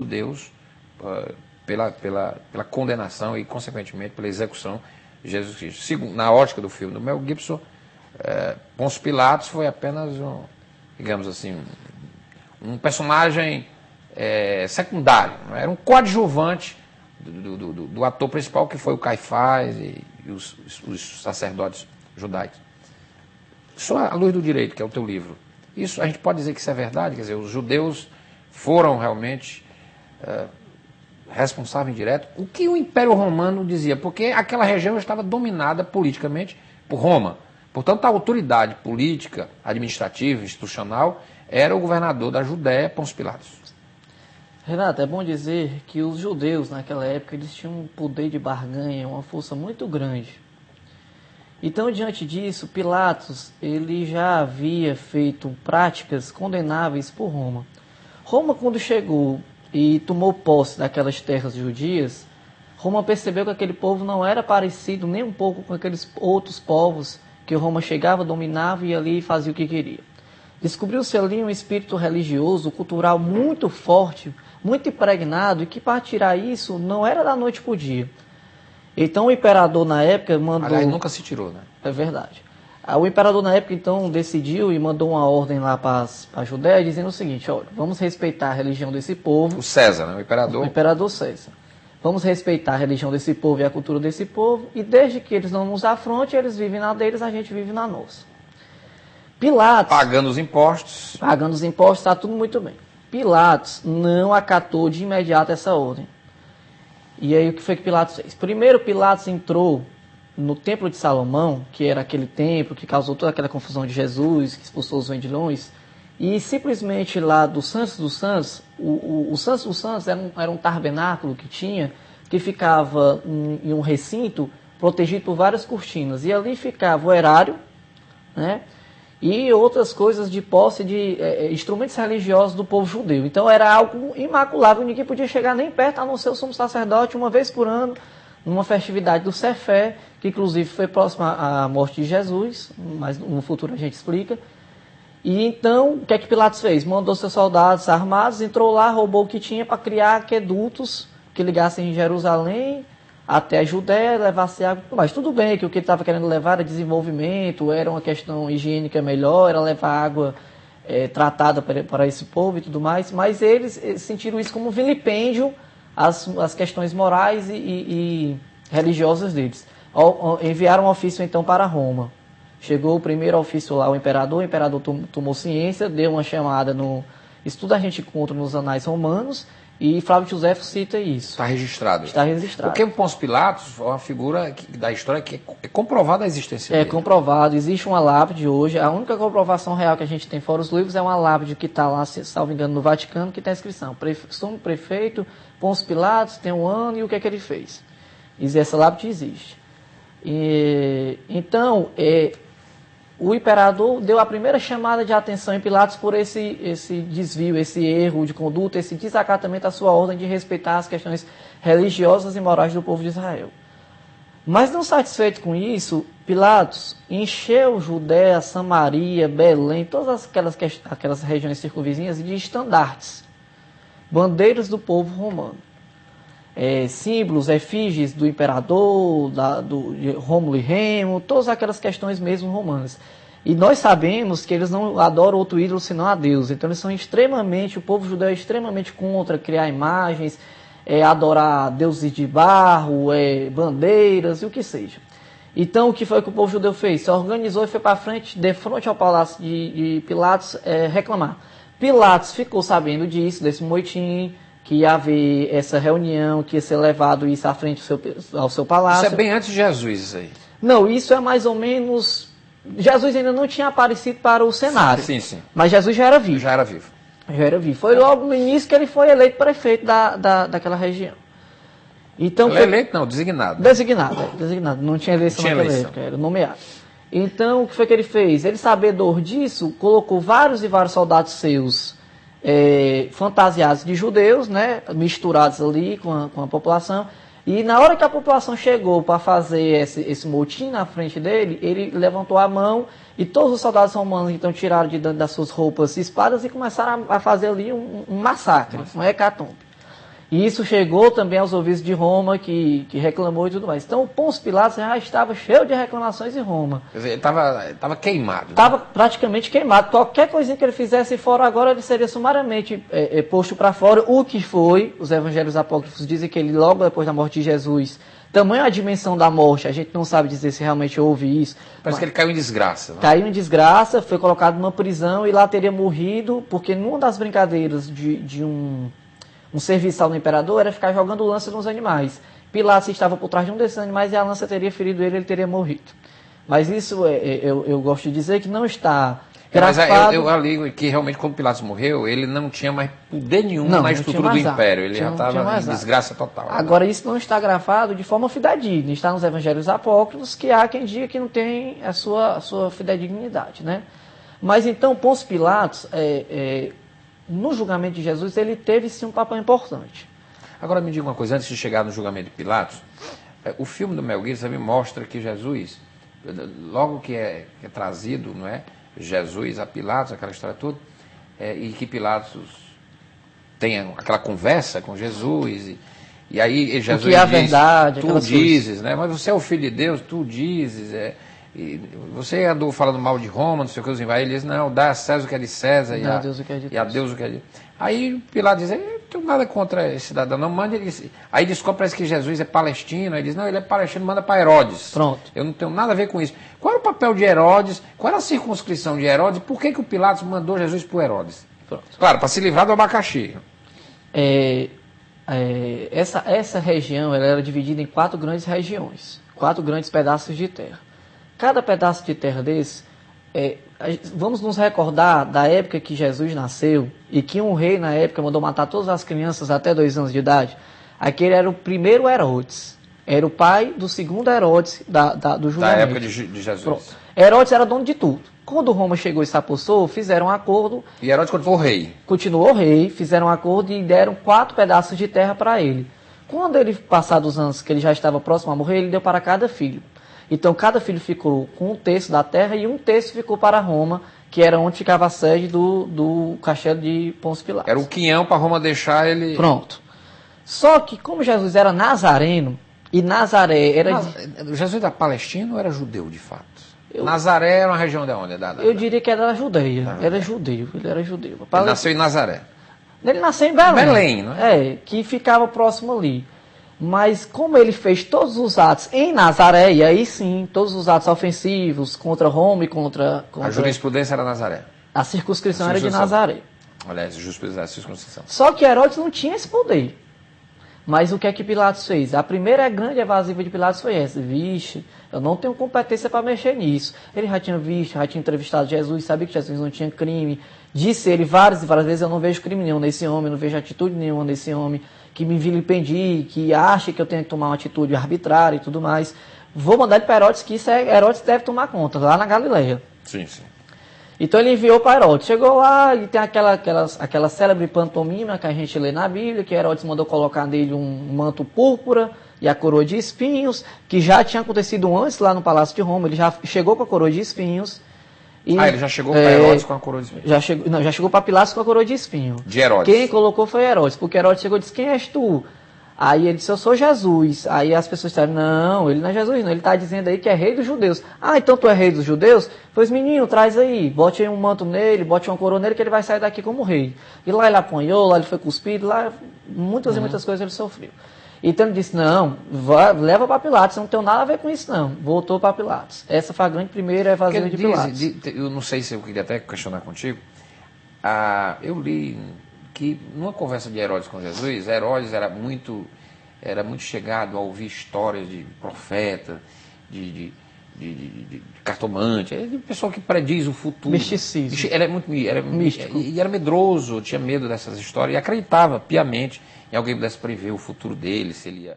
judeus pela condenação e, consequentemente, pela execução de Jesus Cristo. Na ótica do filme do Mel Gibson, Pôncio Pilatos foi apenas digamos assim, um personagem secundário, não é? Era um coadjuvante do ator principal, que foi o Caifás e os sacerdotes judaicos. Só à luz do direito, que é o teu livro. Isso a gente pode dizer que isso é verdade? Quer dizer, os judeus foram realmente responsáveis diretos? O que o Império Romano dizia? Porque aquela região estava dominada politicamente por Roma. Portanto, a autoridade política, administrativa, institucional, era o governador da Judéia, Pôncio Pilatos. Renato, é bom dizer que os judeus naquela época eles tinham um poder de barganha, uma força muito grande. Então, diante disso, Pilatos ele já havia feito práticas condenáveis por Roma. Roma, quando chegou e tomou posse daquelas terras judias, Roma percebeu que aquele povo não era parecido nem um pouco com aqueles outros povos que Roma chegava, dominava e ali fazia o que queria. Descobriu-se ali um espírito religioso, cultural muito forte, muito impregnado, e que para tirar isso não era da noite para o dia. Então o imperador na época mandou... Aliás, nunca se tirou, né? É verdade. O imperador na época então decidiu e mandou uma ordem lá para a Judéia dizendo o seguinte: olha, vamos respeitar a religião desse povo. O César, né? O imperador. O imperador César. Vamos respeitar a religião desse povo e a cultura desse povo, e desde que eles não nos afrontem, eles vivem na deles, a gente vive na nossa. Pilatos... Pagando os impostos. Pagando os impostos, está tudo muito bem. Pilatos não acatou de imediato essa ordem. E aí o que foi que Pilatos fez? Primeiro, Pilatos entrou no Templo de Salomão, que era aquele templo que causou toda aquela confusão de Jesus, que expulsou os vendilhões, e simplesmente lá do Santos dos Santos, o Santos dos Santos era um tabernáculo que tinha, que ficava em um recinto protegido por várias cortinas, e ali ficava o erário, né, e outras coisas de posse de instrumentos religiosos do povo judeu. Então era algo imaculável, ninguém podia chegar nem perto, a não ser o sumo sacerdote, uma vez por ano, numa festividade do Cefé, que inclusive foi próxima à morte de Jesus, mas no futuro a gente explica. E então, o que é que Pilatos fez? Mandou seus soldados armados, entrou lá, roubou o que tinha para criar aquedutos que ligassem Jerusalém até a Judéia, levasse água. Mas tudo bem que o que ele estava querendo levar era desenvolvimento, era uma questão higiênica melhor, era levar água tratada para esse povo e tudo mais, mas eles sentiram isso como um vilipêndio às questões morais e religiosas deles. Enviaram um ofício então para Roma. Chegou o primeiro ofício lá, o imperador tomou ciência, deu uma chamada isso tudo a gente encontra nos anais romanos, e Flávio Josefo cita isso. Está registrado. Está registrado. Porque o Pôncio Pilatos é uma figura da história que é comprovada a existência dele. É comprovado, existe uma lápide hoje, a única comprovação real que a gente tem fora os livros é uma lápide que está lá, se salvo engano, no Vaticano, que tem a inscrição: sumo prefeito, Pôncio Pilatos, tem um ano e o que é que ele fez. E essa lápide existe. Então, o imperador deu a primeira chamada de atenção em Pilatos por esse desvio, esse erro de conduta, esse desacatamento à sua ordem de respeitar as questões religiosas e morais do povo de Israel. Mas não satisfeito com isso, Pilatos encheu Judéia, Samaria, Belém, todas aquelas regiões circunvizinhas de estandartes, bandeiras do povo romano. Símbolos, efígies do imperador, de Rômulo e Remo, todas aquelas questões mesmo romanas. E nós sabemos que eles não adoram outro ídolo senão a Deus. Então eles são o povo judeu é extremamente contra criar imagens, adorar deuses de barro, bandeiras e o que seja. Então o que foi que o povo judeu fez? Se organizou e foi para frente, de frente ao palácio de Pilatos, reclamar. Pilatos ficou sabendo disso, desse moitim, que ia haver essa reunião, que ia ser levado isso à frente ao seu palácio. Isso é bem antes de Jesus, isso aí. Não, isso é mais ou menos... Jesus ainda não tinha aparecido para o cenário. Sim, sim. Mas Jesus já era vivo. Já era vivo. Já era vivo. Foi logo no início que ele foi eleito prefeito daquela região. Então, eleito não, designado. Designado. Não tinha eleição naquela época, era nomeado. Então, o que foi que ele fez? Ele, sabedor disso, colocou vários e vários soldados seus fantasiados de judeus, né, misturados ali com a população, e na hora que a população chegou para fazer esse motim na frente dele, ele levantou a mão e todos os soldados romanos então tiraram de dentro das suas roupas espadas e começaram a fazer ali um massacre, um hecatombe. E isso chegou também aos ouvidos de Roma, que reclamou e tudo mais. Então, o Pôncio Pilatos já estava cheio de reclamações em Roma. Quer dizer, ele estava queimado. Estava praticamente queimado. Qualquer coisinha que ele fizesse fora agora, ele seria sumariamente posto para fora. O que foi, os evangelhos apócrifos dizem que ele, logo depois da morte de Jesus, tamanho a dimensão da morte, a gente não sabe dizer se realmente houve isso. Parece que ele caiu em desgraça. Né? Caiu em desgraça, foi colocado numa prisão e lá teria morrido, porque numa das brincadeiras de um serviçal do imperador era ficar jogando lança nos animais. Pilatos estava por trás de um desses animais e a lança teria ferido ele teria morrido. Mas isso eu gosto de dizer que não está grafado. Mas eu aligo que realmente quando Pilatos morreu, ele não tinha mais poder nenhum na estrutura do império. Ele já estava em desgraça total. Agora, isso não está grafado de forma fidedigna. Está nos evangelhos apócrifos, que há quem diga que não tem a sua fidedignidade. Né? Mas então, Pôncio Pilatos, no julgamento de Jesus, ele teve sim um papel importante. Agora me diga uma coisa, antes de chegar no julgamento de Pilatos, o filme do Mel Gibson me mostra que Jesus, logo que é trazido, não é, Jesus a Pilatos, aquela história toda, e que Pilatos tem aquela conversa com Jesus, e aí Jesus diz, a verdade, tu dizes, né, mas você é o Filho de Deus, tu dizes, e você andou falando mal de Roma, não sei o que, ele diz, não, dá a César o que é de César e a Deus o que é de Deus. Aí Pilatos diz, eu não tenho nada contra esse cidadão, não, manda ele. Aí descobre, parece que Jesus é palestino, aí diz, não, ele é palestino, manda para Herodes. Pronto. Eu não tenho nada a ver com isso. Qual era o papel de Herodes, qual era a circunscrição de Herodes, por que o Pilatos mandou Jesus para o Herodes? Pronto. Claro, para se livrar do abacaxi. Essa região ela era dividida em 4 grandes regiões, 4 grandes pedaços de terra. Cada pedaço de terra desse, vamos nos recordar da época que Jesus nasceu e que um rei na época mandou matar todas as crianças até 2 anos de idade. Aquele era o primeiro Herodes, era o pai do segundo Herodes do julgamento. Da época de Jesus. Pronto. Herodes era dono de tudo. Quando Roma chegou e se apossou, fizeram um acordo. E Herodes continuou rei. Continuou rei, fizeram um acordo e deram 4 pedaços de terra para ele. Quando ele, passados os anos que ele já estava próximo a morrer, ele deu para cada filho. Então, cada filho ficou com 1/3 da terra e 1/3 ficou para Roma, que era onde ficava a sede do castelo de Pôncio Pilatos. Era o quinhão para Roma deixar ele... Pronto. Só que, como Jesus era nazareno, e Nazaré era... Jesus era palestino ou era judeu, de fato? Nazaré era uma região de onde? Eu diria que era da Judeia. Era judeu, ele era judeu. Ele nasceu em Nazaré. Ele nasceu em Belém. Belém, não é? Que ficava próximo ali. Mas como ele fez todos os atos em Nazaré, e aí sim, todos os atos ofensivos contra Roma e contra... A jurisprudência era Nazaré. A circunscrição era de Nazaré. Aliás, a circunscrição. Só que Herodes não tinha esse poder. Mas o que é que Pilatos fez? A primeira grande evasiva de Pilatos foi essa. Vixe, eu não tenho competência para mexer nisso. Ele já tinha visto, já tinha entrevistado Jesus, sabia que Jesus não tinha crime. Disse ele várias e várias vezes, eu não vejo crime nenhum nesse homem, não vejo atitude nenhuma nesse homem, que me vilipendi, que acha que eu tenho que tomar uma atitude arbitrária e tudo mais. Vou mandar ele para Herodes, que isso Herodes deve tomar conta, lá na Galileia. Sim, sim. Então ele enviou para Herodes. Chegou lá e tem aquela célebre pantomima que a gente lê na Bíblia, que Herodes mandou colocar nele um manto púrpura e a coroa de espinhos, que já tinha acontecido antes lá no Palácio de Roma. Ele já chegou com a coroa de espinhos. Ele já chegou para Herodes com a coroa de espinho? Já chegou para Pilatos com a coroa de espinho. De Herodes? Quem colocou foi Herodes, porque Herodes chegou e disse, quem és tu? Aí ele disse, eu sou Jesus. Aí as pessoas disseram, não, ele não é Jesus não, ele está dizendo aí que é rei dos judeus. Ah, então tu é rei dos judeus? Pois menino, traz aí, bote aí um manto nele, bote uma coroa nele, que ele vai sair daqui como rei. E lá ele apanhou, lá ele foi cuspido, lá muitas e muitas coisas ele sofreu. Então ele disse, não, leva para Pilatos, eu não tenho nada a ver com isso não. Voltou para Pilatos. Essa foi a grande primeira evasiva de Pilatos. Eu não sei se eu queria até questionar contigo. Eu li que numa conversa de Herodes com Jesus, Herodes era muito chegado a ouvir histórias de profeta, de cartomante, de pessoa que prediz o futuro. Misticismo. Era muito místico. E era medroso, tinha medo dessas histórias e acreditava piamente em alguém que pudesse prever o futuro dele, se ele ia...